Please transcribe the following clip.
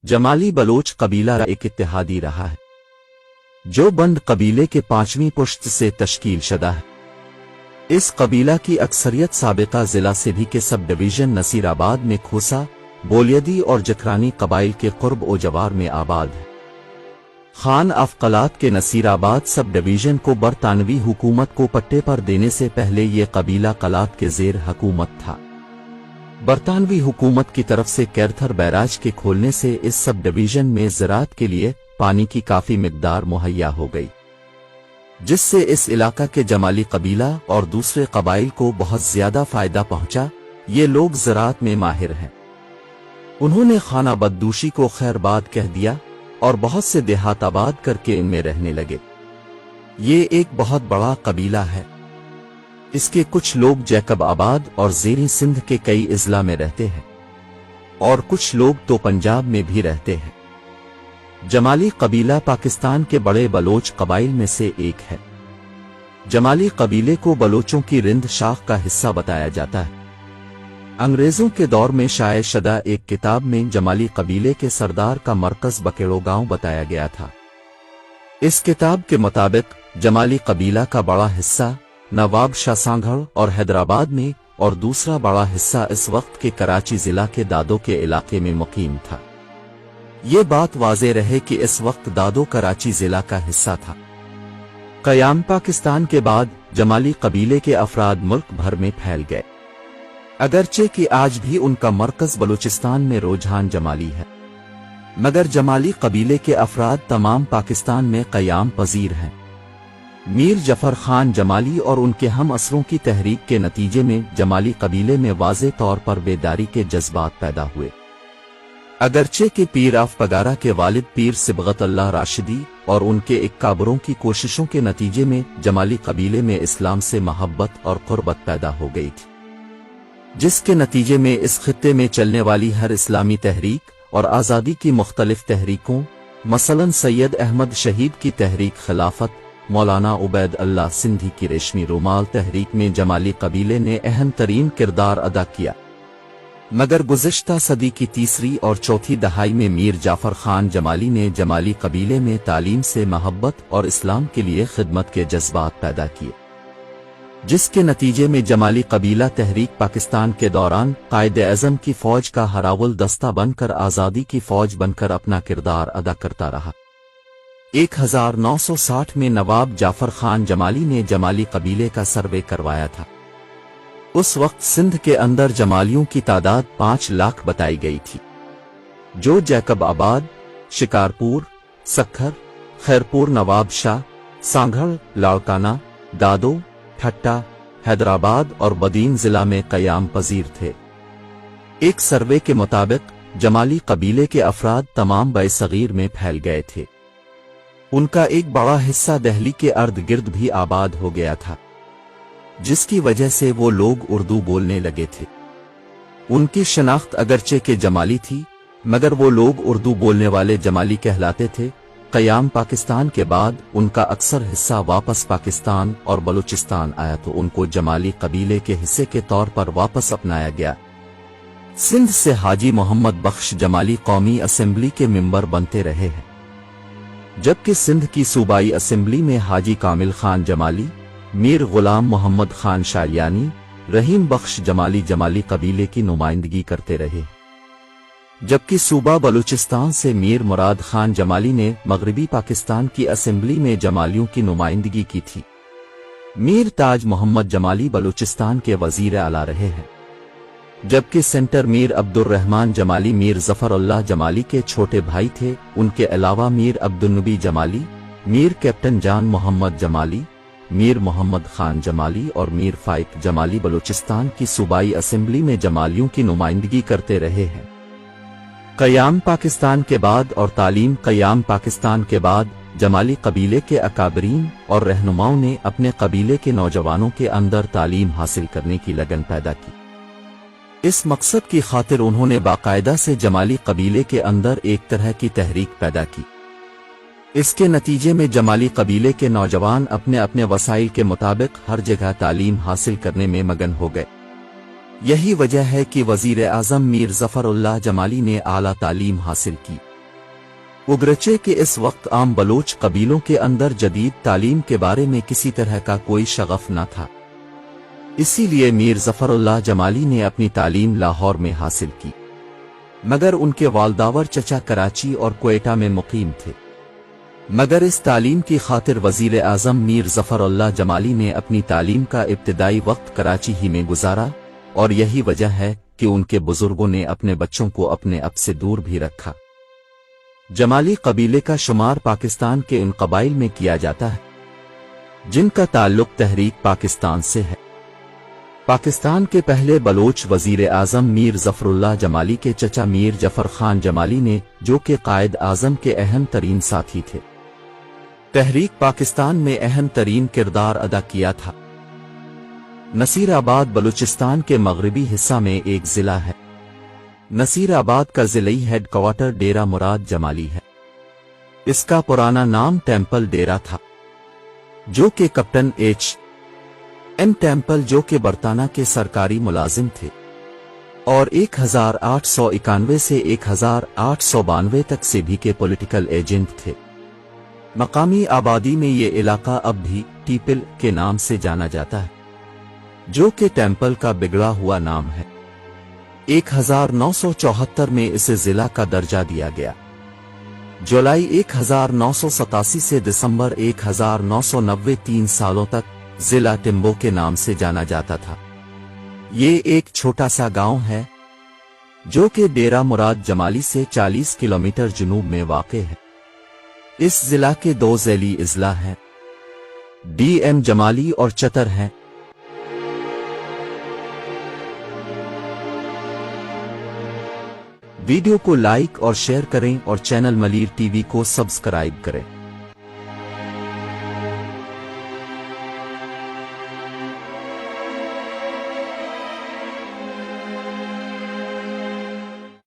Jamali Bloch कबीला एक इत्तेहादी रहा है जो बंद कबीले के 5वीं पुश्त से तश्कील शुदा है। इस कबीला की अक्सरियत साबिका जिला सिंधी के सब डिवीजन नसीराबाद में खोसा, बोलियदी और जखरानी कबाइल के कुर्ब ओ जवार में आबाद है। खान अफकलात के नसीराबाद सब डिवीजन को बरतानवी हुकूमत को पट्टे पर देने से पहले ये कबीला कलात के जेर हुकूमत था। बरतानवी हुकूमत की तरफ से कैर्थर बैराज के खोलने से इस सब डिवीजन में ज़राअत के लिए पानी की काफी मिकदार मुहैया हो गई, जिससे इस इलाका के जमाली कबीला और दूसरे कबाइल को बहुत ज्यादा फायदा पहुंचा। ये लोग ज़राअत में माहिर हैं। उन्होंने खाना बददूशी को खैरबाद कह दिया और बहुत से देहात आबाद करके इनमें रहने लगे। ये एक बहुत बड़ा कबीला है। इसके कुछ लोग जैकब आबाद और ज़ेरी सिंध के कई अजला में रहते हैं और कुछ लोग तो पंजाब में भी रहते हैं। जमाली कबीला पाकिस्तान के बड़े बलोच कबाइल में से एक है। जमाली कबीले को बलोचों की रिंद शाख का हिस्सा बताया जाता है। अंग्रेजों के दौर में शाये शुदा एक किताब में जमाली कबीले के सरदार का मरकज बकेड़ो गांव बताया गया था। इस किताब के मुताबिक जमाली कबीला का बड़ा हिस्सा नवाब शाह सांघड़ और हैदराबाद में और दूसरा बड़ा हिस्सा इस वक्त के कराची जिला के दादो के इलाके में मुकीम था। ये बात वाज़े रहे कि इस वक्त दादो कराची जिला का हिस्सा था। क़याम पाकिस्तान के बाद जमाली कबीले के अफराद मुल्क भर में फैल गए, अगरचे कि आज भी उनका मरकज बलूचिस्तान में रुझान जमाली है, मगर जमाली कबीले के अफराद तमाम पाकिस्तान में क़याम पजीर हैं। मीर जफर खान जमाली और उनके हम असरों की तहरीक के नतीजे में जमाली कबीले में वाज़े तौर पर बेदारी के जज्बात पैदा हुए। अगरचे के पीर आफ पगारा के वालिद पीर सिबगतुल्लाह राशिदी और उनके इक्काबरों की कोशिशों के नतीजे में जमाली कबीले में इस्लाम से मोहब्बत और क़ुर्बत पैदा हो गई थी, जिसके नतीजे में इस खित्ते में चलने वाली हर इस्लामी तहरीक और आज़ादी की मुख्तलिफ तहरीकों, मसलन सैयद अहमद शहीद की तहरीक खिलाफत, मौलाना उबैद अल्लाह सिंधी की रेशमी रुमाल तहरीक में जमाली कबीले ने अहम तरीन किरदार अदा किया। मगर गुज़िश्ता सदी की तीसरी और चौथी दहाई में मीर जाफर खान जमाली ने जमाली कबीले में तालीम से मोहब्बत और इस्लाम के लिए खिदमत के जज्बात पैदा किए, जिसके नतीजे में जमाली कबीला तहरीक पाकिस्तान के दौरान कायद-ए-आज़म की फौज का हरावुल दस्ता बनकर आज़ादी की फौज बनकर अपना किरदार अदा करता रहा। 1960 में नवाब जाफर खान जमाली ने जमाली कबीले का सर्वे करवाया था। उस वक्त सिंध के अंदर जमालियों की तादाद 5 लाख बताई गई थी, जो जैकब आबाद, शिकारपुर, सखर, खैरपुर, नवाब शाह, सांघड़, लाड़काना, दादो, ठट्टा, हैदराबाद और बदीन जिला में क़याम पजीर थे। एक सर्वे के मुताबिक जमाली कबीले के अफराद तमाम बे-सगीर में फैल गए थे। उनका एक बड़ा हिस्सा दहली के अर्द गिर्द भी आबाद हो गया था, जिसकी वजह से वो लोग उर्दू बोलने लगे थे। उनकी शनाख्त अगरचे के जमाली थी, मगर वो लोग उर्दू बोलने वाले जमाली कहलाते थे। क़याम पाकिस्तान के बाद उनका अक्सर हिस्सा वापस पाकिस्तान और बलूचिस्तान आया तो उनको जमाली कबीले के हिस्से के तौर पर वापस अपनाया गया। सिंध से हाजी मोहम्मद बख्श जमाली कौमी असेंबली के मेंबर बनते रहे हैं, जबकि सिंध की सूबाई असेंबली में हाजी कामिल खान जमाली, मीर गुलाम मोहम्मद खान शालियानी, रहीम बख्श जमाली जमाली कबीले की नुमाइंदगी करते रहे, जबकि सूबा बलूचिस्तान से मीर मुराद खान जमाली ने मगरबी पाकिस्तान की असेंबली में जमालियों की नुमाइंदगी की थी। मीर ताज मोहम्मद जमाली बलूचिस्तान के वजीर आला रहे हैं, जबकि सेंटर मीर अब्दुर्रहमान जमाली मीर जफरुल्लाह जमाली के छोटे भाई थे। उनके अलावा मीर अब्दुन्नबी जमाली, मीर कैप्टन जान मोहम्मद जमाली, मीर मोहम्मद खान जमाली और मीर फाइक जमाली बलूचिस्तान की सूबाई असेंबली में जमालियों की नुमाइंदगी करते रहे हैं। क़याम पाकिस्तान के बाद और तालीम क़याम पाकिस्तान के बाद जमाली कबीले के अकाबरीन और रहनुमाओं ने अपने कबीले के नौजवानों के अंदर तालीम हासिल करने की लगन पैदा की। इस मकसद की खातिर उन्होंने बाकायदा से जमाली कबीले के अंदर एक तरह की तहरीक पैदा की। इसके नतीजे में जमाली कबीले के नौजवान अपने अपने वसाइल के मुताबिक हर जगह तालीम हासिल करने में मगन हो गए। यही वजह है कि वजीर आज़म मीर ज़फ़रुल्लाह जमाली ने आला तालीम हासिल की। उगरचे के इस वक्त आम बलोच कबीलों के अंदर जदीद तालीम के बारे में किसी तरह का कोई शगफ न था। इसीलिए मीर ज़फ़रुल्लाह जमाली ने अपनी तालीम लाहौर में हासिल की, मगर उनके वालदावर चचा कराची और क्वेटा में मुकीम थे। मगर इस तालीम की खातिर वज़ीर आज़म मीर ज़फ़रुल्लाह जमाली ने अपनी तालीम का इब्तिदाई वक्त कराची ही में गुजारा, और यही वजह है कि उनके बुजुर्गों ने अपने बच्चों को अपने अब से दूर भी रखा। जमाली कबीले का शुमार पाकिस्तान के उन कबाइल में किया जाता है जिनका ताल्लुक तहरीक पाकिस्तान से है। पाकिस्तान के पहले बलोच वजीर आज़म मीर ज़फ़रुल्लाह जमाली के चचा मीर जफ़र खान जमाली ने, जो कि कायद आज़म के अहम तरीन साथी थे, तहरीक पाकिस्तान में अहम तरीन किरदार अदा किया था। नसीराबाद बलूचिस्तान के मगरबी हिस्सा में एक जिला है। नसीराबाद का जिलाई हेडक्वार्टर डेरा मुराद जमाली है। इसका पुराना नाम टेम्पल डेरा था, जो कि कैप्टन एच.एम. टेम्पल, जो कि बरताना के सरकारी मुलाजिम थे और 1891 से 1892 तक सेभी के पॉलिटिकल एजेंट थे। मकामी आबादी में ये इलाका अब भी टीपिल के नाम से जाना जाता है, जो कि टेम्पल का बिगड़ा हुआ नाम है। 1974 में इसे जिला का दर्जा दिया गया। जुलाई 1987 से दिसंबर 1990 3 सालों तक जिला टिम्बो के नाम से जाना जाता था। ये एक छोटा सा गांव है जो कि डेरा मुराद जमाली से 40 किलोमीटर जनूब में वाक़ है। इस जिला के 2 ज़ैली अजला हैं, डीएम जमाली और चतर हैं। वीडियो को लाइक और शेयर करें और चैनल मलीर टीवी को सब्सक्राइब करें।